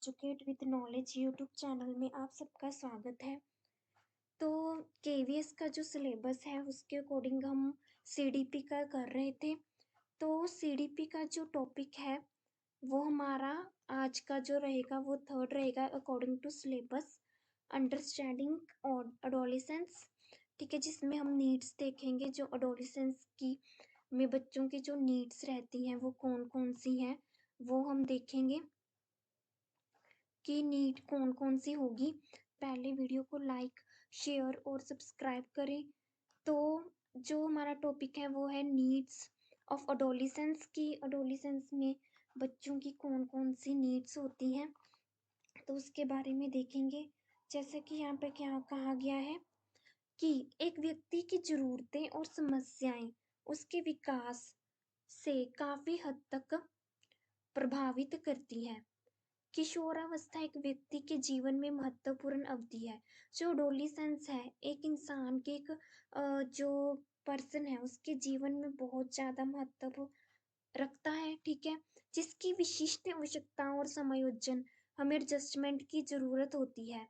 Educate with knowledge YouTube channel में आप सबका स्वागत है। तो केवीएस का जो सिलेबस है उसके अकॉर्डिंग हम सीडीपी का कर रहे थे। तो सीडीपी का जो टॉपिक है वो हमारा आज का जो रहेगा वो थर्ड रहेगा अकॉर्डिंग टू सिलेबस, अंडरस्टैंडिंग और अडोलेसेंस। ठीक है, जिसमें हम नीड्स देखेंगे, जो अडोलेसेंस की में बच्चों की जो नीड्स रहती हैं वो कौन कौन सी हैं वो हम देखेंगे कि नीड कौन कौन सी होगी। पहले वीडियो को लाइक, शेयर और सब्सक्राइब करें। तो जो हमारा टॉपिक है वो है नीड्स ऑफ अडोलिसेंस की अडोलिसेंस में बच्चों की कौन कौन सी नीड्स होती हैं, तो उसके बारे में देखेंगे। जैसे कि यहाँ पे क्या कहा गया है कि एक व्यक्ति की ज़रूरतें और समस्याएं उसके विकास से काफ़ी हद तक प्रभावित करती हैं। किशोरावस्था एक व्यक्ति के जीवन में महत्वपूर्ण अवधि है। जो एडोलेसेंस है एक इंसान के जो पर्सन है उसके जीवन में बहुत ज़्यादा महत्व रखता है। ठीक है, जिसकी विशिष्ट आवश्यकताओं और समायोजन हमें एडजस्टमेंट की ज़रूरत होती है।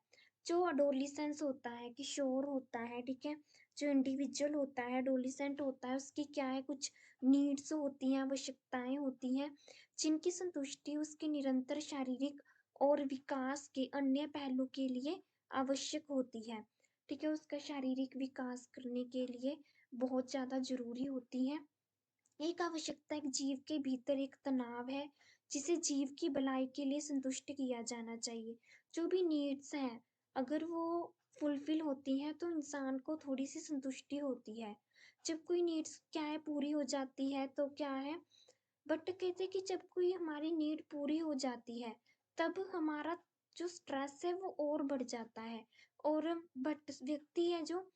जो एडोलेसेंस होता है, किशोर होता है, ठीक है, जो इंडिविजुअल होता है, एडोलेसेंट होता है, उसकी क्या है, कुछ नीड्स होती हैं, आवश्यकताएं होती हैं, जिनकी संतुष्टि उसके निरंतर शारीरिक और विकास के अन्य पहलू के लिए आवश्यक होती है। ठीक है, उसका शारीरिक विकास करने के लिए बहुत ज़्यादा ज़रूरी होती है। एक आवश्यकता एक जीव के भीतर एक तनाव है जिसे जीव की भलाई के लिए संतुष्ट किया जाना चाहिए। जो भी नीड्स हैं अगर वो फुलफिल होती हैं तो इंसान को थोड़ी सी संतुष्टि होती है। जब कोई नीड्स क्या है पूरी हो जाती है तो क्या है, बट कहते हैं कि जब कोई हमारी नीड पूरी हो जाती है तब हमारा जो स्ट्रेस है वो और बढ़ जाता है। और बट व्यक्ति है जो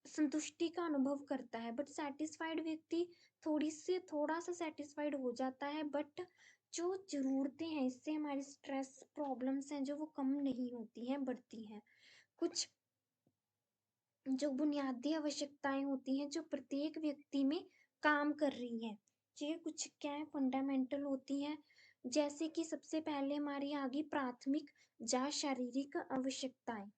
संतुष्टि का अनुभव करता है, बट सैटिस्फाइड व्यक्ति थोड़ा सा सैटिस्फाइड हो जाता है, बट जो ज़रूरतें हैं इससे हमारी स्ट्रेस प्रॉब्लम्स हैं जो वो कम नहीं होती हैं, बढ़ती हैं। कुछ जो बुनियादी आवश्यकताएं होती हैं जो प्रत्येक व्यक्ति में काम कर रही हैं, ये कुछ क्या है फंडामेंटल होती हैं। जैसे कि सबसे पहले हमारी आ गई प्राथमिक या शारीरिक आवश्यकताएं,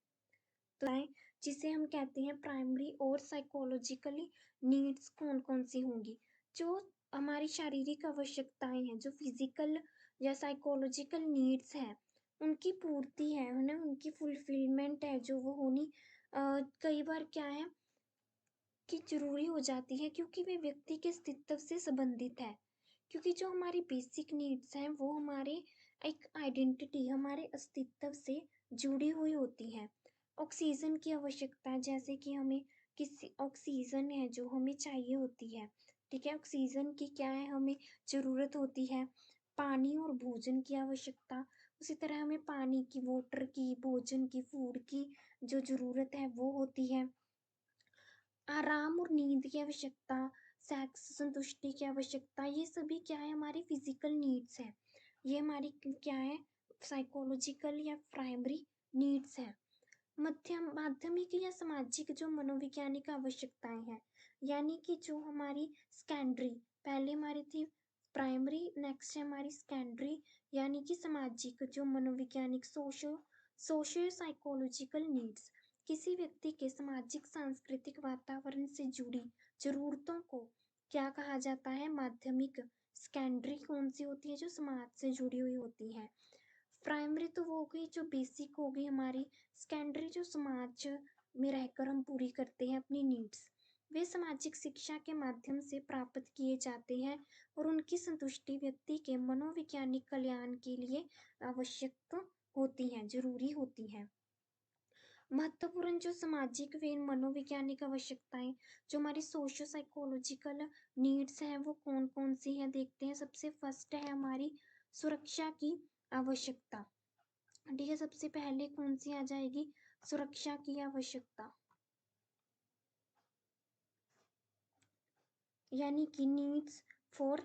तो जिसे हम कहते हैं प्राइमरी और साइकोलॉजिकली नीड्स कौन कौन सी होंगी। जो हमारी शारीरिक आवश्यकताएं हैं, जो फिजिकल या साइकोलॉजिकल नीड्स हैं, उनकी पूर्ति है, उन्हें उनकी फुलफिलमेंट है जो वो होनी कई बार क्या है कि जरूरी हो जाती है क्योंकि वे व्यक्ति के अस्तित्व से संबंधित है। क्योंकि जो हमारी बेसिक नीड्स हैं वो हमारे एक आइडेंटिटी, हमारे अस्तित्व से जुड़ी हुई होती हैं। ऑक्सीजन की आवश्यकता, जैसे कि हमें किसी ऑक्सीजन है जो हमें चाहिए होती है। ठीक है, ऑक्सीजन की क्या है हमें ज़रूरत होती है। पानी और भोजन की आवश्यकता, उसी तरह हमें पानी की, वाटर की, भोजन की, फूड की जो ज़रूरत है वो होती है। आराम और नींद की आवश्यकता, सेक्स संतुष्टि की आवश्यकता, ये सभी क्या है हमारी फिजिकल नीड्स है। ये हमारी क्या है साइकोलॉजिकल या प्राइमरी नीड्स है। मध्यम माध्यमिक या सामाजिक जो मनोवैज्ञानिक आवश्यकताएं हैं, यानी कि जो हमारी सेकेंडरी, पहले हमारी थी प्राइमरी, नेक्स्ट है हमारी सेकेंडरी यानी कि सामाजिक जो मनोवैज्ञानिक सोशो साइकोलॉजिकल नीड्स। किसी व्यक्ति के सामाजिक सांस्कृतिक वातावरण से जुड़ी जरूरतों को क्या कहा जाता है, माध्यमिक। सेकेंडरी कौन सी होती है, जो समाज से जुड़ी हुई होती है। प्राइमरी तो वो हो गई जो बेसिक हो गई हमारी, सेकेंडरी जो समाज में रहकर हम पूरी करते हैं अपनी नीड्स, वे सामाजिक शिक्षा के माध्यम से प्राप्त किए जाते हैं और उनकी संतुष्टि व्यक्ति के मनोवैज्ञानिक कल्याण के लिए आवश्यक तो होती हैं, जरूरी होती हैं। महत्वपूर्ण जो सामाजिक व मनोवैज्ञानिक आवश्यकताएं, जो हमारी सोशो साइकोलॉजिकल नीड्स हैं वो कौन कौन सी हैं देखते हैं। सबसे फर्स्ट है हमारी सुरक्षा की आवश्यकता। ठीक है, सबसे पहले कौन सी आ जाएगी, सुरक्षा की आवश्यकता, यानी कि नीड्स फॉर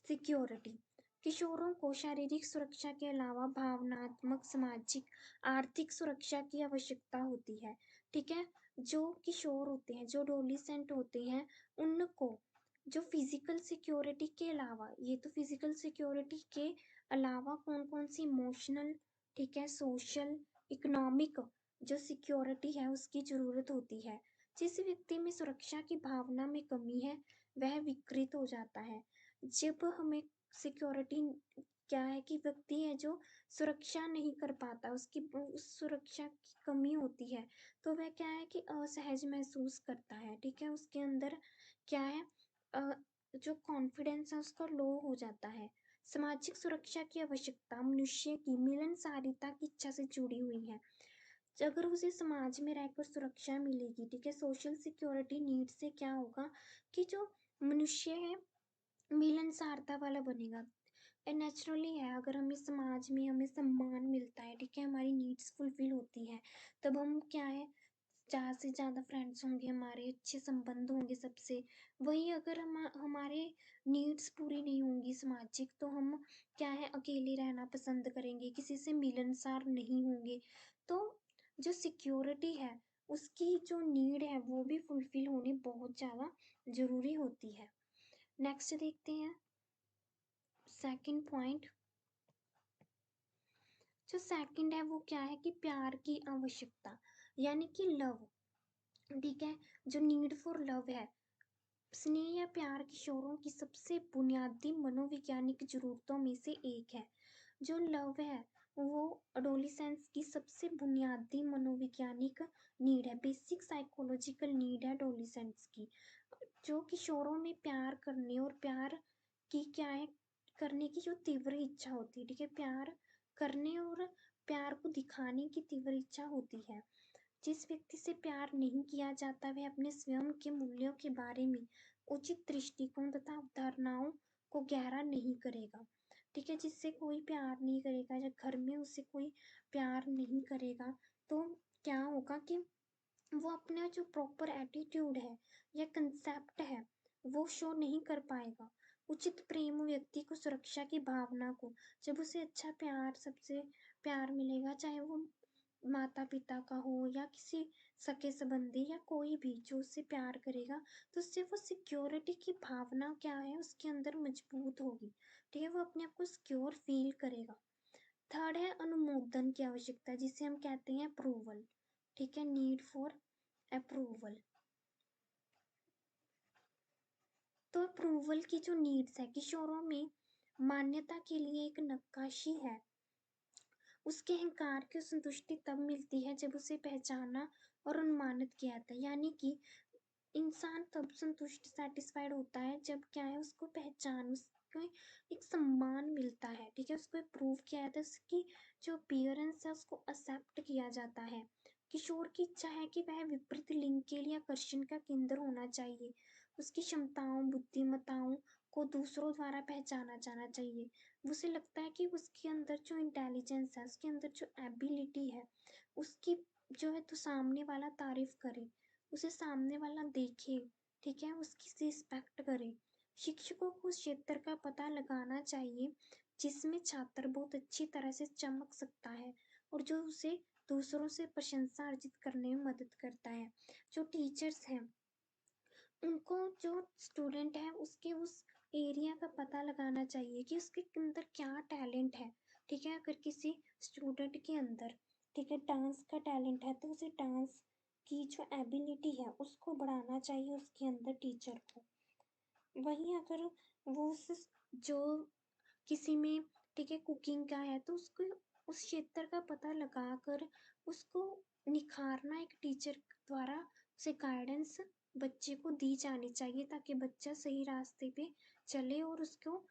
सिक्योरिटी। किशोरों को शारीरिक सुरक्षा के अलावा भावनात्मक, सामाजिक, आर्थिक सुरक्षा की आवश्यकता होती है। ठीक है, जो किशोर होते हैं, जो एडोलेसेंट होते हैं, उनको जो फिजिकल सिक्योरिटी के अलावा, ये तो फिजिकल सिक्योरिटी के अलावा कौन कौन सी इमोशनल, ठीक है, सोशल, इकोनॉमिक जो सिक्योरिटी है उसकी ज़रूरत होती है। जिस व्यक्ति में सुरक्षा की भावना में कमी है वह विकृत हो जाता है। जब हमें सिक्योरिटी, क्या है कि व्यक्ति है जो सुरक्षा नहीं कर पाता, उसकी उस सुरक्षा की कमी होती है, तो वह क्या है कि असहज महसूस करता है, ठीक है, उसके अंदर क्या है, अ, जो कॉन्फिडेंस है उसका लो हो जाता है। सामाजिक सुरक्षा की आवश्यकता मनुष्य की मिलनसारिता की इच्छा से जुड़ी हुई है। अगर उसे समाज में रहकर सुरक्षा मिलेगी, ठीक है, सोशल सिक्योरिटी नीड से क्या होगा कि जो मनुष्य है मिलनसारता वाला बनेगा। नेचुरली है, अगर हमें समाज में हमें सम्मान मिलता है, ठीक है, हमारी नीड्स फुलफिल होती है, तब हम क्या है, ज़्यादा से ज़्यादा फ्रेंड्स होंगे, हमारे अच्छे संबंध होंगे सबसे। वहीं अगर हम हमारे नीड्स पूरी नहीं होंगी सामाजिक, तो हम क्या है, अकेले रहना पसंद करेंगे, किसी से मिलनसार नहीं होंगे। तो जो सिक्योरिटी है उसकी जो नीड है वो भी फुलफिल होनी बहुत ज़्यादा ज़रूरी होती है। नेक्स्ट देखते हैं सेकंड पॉइंट। जो सेकंड है वो क्या है कि प्यार की आवश्यकता, यानी कि लव, ठीक है, जो नीड फॉर लव है। स्नेह या प्यार किशोरों की सबसे बुनियादी मनोवैज्ञानिक जरूरतों में से एक है। जो लव है वो अडोलिसेंस की सबसे बुनियादी मनोवैज्ञानिक नीड है, बेसिक साइकोलॉजिकल नीड है एडोलिसेंस की। जो किशोरों में प्यार करने और प्यार की क्या है, करने की जो तीव्र इच्छा होती है, ठीक है, प्यार करने और प्यार को दिखाने की तीव्र इच्छा होती है। जिस व्यक्ति से प्यार नहीं किया जाता वह अपने स्वयं के मूल्यों के बारे में उचित दृष्टिकोण तथा अवधारणाओं को गहरा नहीं करेगा, ठीक है, जिससे कोई प्यार नहीं करेगा या घर में उससे कोई प्यार नहीं करेगा, तो क्या होगा कि वो अपना जो प्रॉपर एटीट्यूड है या कंसेप्ट है वो शो नहीं कर पाएगा। उचित प्रेम व्यक्ति को सुरक्षा की भावना को, जब उसे अच्छा प्यार, सबसे प्यार मिलेगा, चाहे वो माता पिता का हो या किसी सगे संबंधी या कोई भी जो उससे प्यार करेगा, तो उससे वो सिक्योरिटी की भावना क्या है उसके अंदर मजबूत होगी, ठीक है, वो अपने आप को सिक्योर फील करेगा। थर्ड है अनुमोदन की आवश्यकता, जिसे हम कहते हैं अप्रूवल, ठीक है, नीड फॉर अप्रूवल। तो अप्रूवल की जो नीड्स है किशोरों में मान्यता के लिए एक नक्काशी है। उसके अहंकार की संतुष्टि तब मिलती है जब उसे पहचाना और अनुमानित किया जाता है, यानी कि इंसान तब संतुष्ट सेटिस्फाइड होता है जब क्या है उसको पहचान, उसको एक सम्मान मिलता है, ठीक है, उसको प्रूव किया जाता है, उसकी जो अपीयरेंस है उसको एक्सेप्ट किया जाता है। किशोर की इच्छा है कि वह विपरीत लिंग के लिए आकर्षण का केंद्र होना चाहिए। उसकी क्षमताओं, बुद्धिमत्ताओं को दूसरों द्वारा पहचाना जाना चाहिए। उसे लगता है कि उसके अंदर जो इंटेलिजेंस है, उसके अंदर जो एबिलिटी है, उसकी जो है तो सामने वाला तारीफ करे, उसे सामने वाला देखे, ठीक है, उसकी रिस्पेक्ट करे। शिक्षकों को उस क्षेत्र का पता लगाना चाहिए जिसमें छात्र बहुत अच्छी तरह से चमक सकता है और जो उसे दूसरों से प्रशंसा अर्जित करने में मदद करता है। जो टीचर्स हैं उनको जो स्टूडेंट है उसके उस एरिया का पता लगाना चाहिए कि उसके अंदर क्या टैलेंट है, ठीक है, अगर किसी स्टूडेंट के अंदर, ठीक है, डांस का टैलेंट है तो उसे डांस की जो एबिलिटी है उसको बढ़ाना चाहिए उसके अंदर टीचर को। वहीं अगर वो उस जो किसी में, ठीक है, कुकिंग का है तो उसको उस क्षेत्र का पता लगाकर उसको निखारना एक टीचर द्वारा उसे गाइडेंस बच्चे को दी जानी चाहिए ताकि बच्चा सही रास्ते पे चले और उसको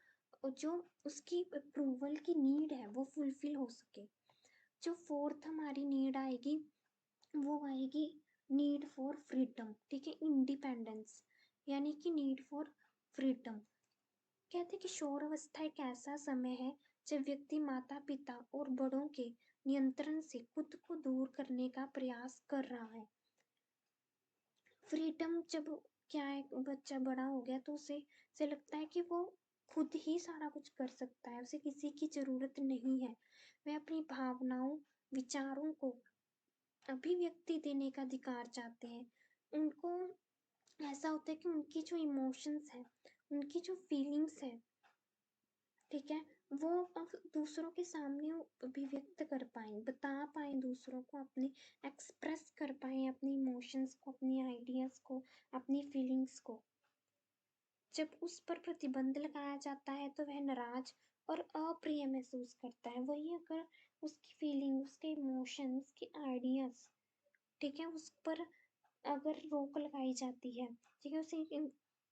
जो उसकी अप्रूवल की नीड है वो फुलफिल हो सके। जो फोर्थ हमारी नीड आएगी वो आएगी नीड फॉर फ्रीडम, ठीक है, इंडिपेंडेंस, यानी कि नीड फॉर फ्रीडम। कहते कि किशोर अवस्था एक ऐसा समय है जब व्यक्ति माता पिता और बड़ों के नियंत्रण से खुद को दूर करने का प्रयास कर रहा है। फ्रीडम जब क्या है, बच्चा बड़ा हो गया तो उसे लगता है कि वो खुद ही सारा कुछ कर सकता है, उसे किसी की जरूरत नहीं है। वह अपनी भावनाओं, विचारों को अभिव्यक्ति देने का अधिकार चाहते हैं। उनको ऐसा होता है कि उनकी जो इमोशंस है, उनकी जो फीलिंग्स है, ठीक है, वो अब दूसरों के सामने वो अभिव्यक्त कर पाएँ, बता पाएँ दूसरों को, अपने एक्सप्रेस कर पाएँ अपने इमोशंस को, अपनी आइडियाज़ को, अपनी फीलिंग्स को। जब उस पर प्रतिबंध लगाया जाता है तो वह नाराज़ और अप्रिय महसूस करता है। वही अगर उसकी फीलिंग, उसके इमोशंस, उसके आइडियाज़, ठीक है, उस पर अगर रोक लगाई जाती है, ठीक है, उसे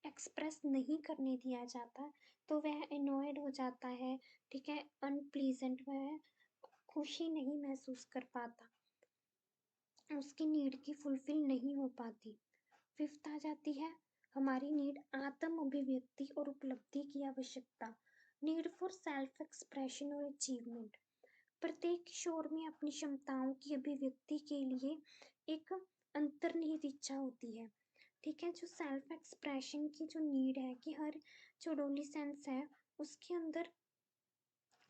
एक्सप्रेस नहीं करने दिया जाता, तो वह एनॉयड हो जाता है, ठीक है, अनप्लीजेंट, वह खुशी नहीं महसूस कर पाता, उसकी नीड की फुलफिल नहीं हो पाती। फिफ्थ आ जाती है हमारी नीड, आत्म अभिव्यक्ति और उपलब्धि की आवश्यकता, नीड फॉर सेल्फ एक्सप्रेशन और अचीवमेंट। प्रत्येक किशोर में अपनी क्षमताओं की अभिव्यक्ति के लिए एक अंतर्निहित इच्छा होती है, ठीक है, जो सेल्फ एक्सप्रेशन की जो नीड है कि हर जो एडोलेसेंस है उसके अंदर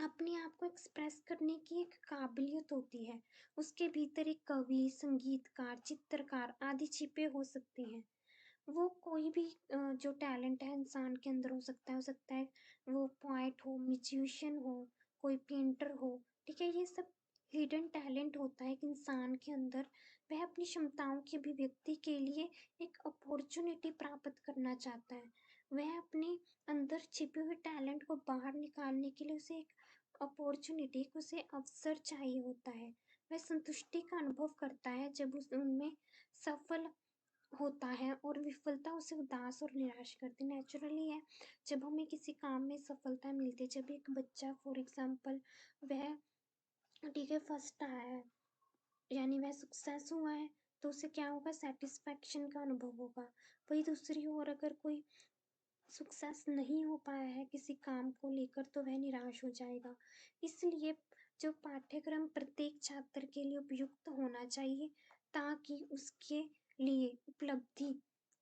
अपने आप को एक्सप्रेस करने की एक काबिलियत होती है। उसके भीतर एक कवि, संगीतकार, चित्रकार आदि छिपे हो सकते हैं। वो कोई भी जो टैलेंट है इंसान के अंदर हो सकता है वो पोएट हो, म्यूजिशियन हो, कोई पेंटर हो, ठीक है, ये सब हिडन टैलेंट होता है एक इंसान के अंदर। वह अपनी क्षमताओं की अभिव्यक्ति के लिए एक अपॉर्चुनिटी प्राप्त करना चाहता है। वह अपने अंदर छिपे हुए टैलेंट को बाहर निकालने के लिए उसे एक अपॉर्चुनिटी, उसे अवसर चाहिए होता है। वह संतुष्टि का अनुभव करता है जब उस उनमें सफल होता है और विफलता उसे उदास और निराश करती नेचुरली है। जब हमें किसी काम में सफलता मिलती है, जब एक बच्चा फॉर एग्जांपल वह, ठीक है, फर्स्ट आया है, यानी वह सक्सेस हुआ है, तो उसे क्या होगा, सेटिस्फैक्शन का अनुभव होगा। वही दूसरी ओर अगर कोई सक्सेस नहीं हो पाया है किसी काम को लेकर तो वह निराश हो जाएगा। इसलिए जो पाठ्यक्रम प्रत्येक छात्र के लिए उपयुक्त होना चाहिए ताकि उसके लिए उपलब्धि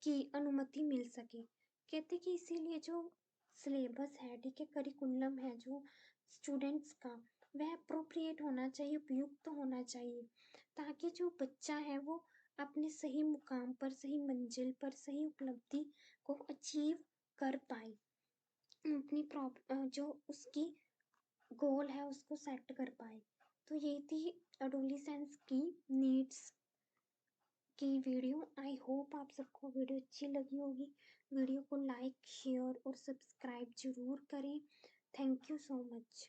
की अनुमति मिल सके। कहते कि इसीलिए जो सिलेबस है, ठीक है, करिकुलम है जो स्टूडेंट्स का, वह अप्रोप्रिएट होना चाहिए, उपयुक्त होना चाहिए, ताकि जो बच्चा है वो अपने सही मुकाम पर, सही मंजिल पर, सही उपलब्धि को अचीव कर पाए, अपनी जो उसकी गोल है उसको सेट कर पाए। तो ये थी एडोलेसेंस की नीड्स की वीडियो। आई होप आप सबको वीडियो अच्छी लगी होगी। वीडियो को लाइक, शेयर और सब्सक्राइब जरूर करें। Thank you so much.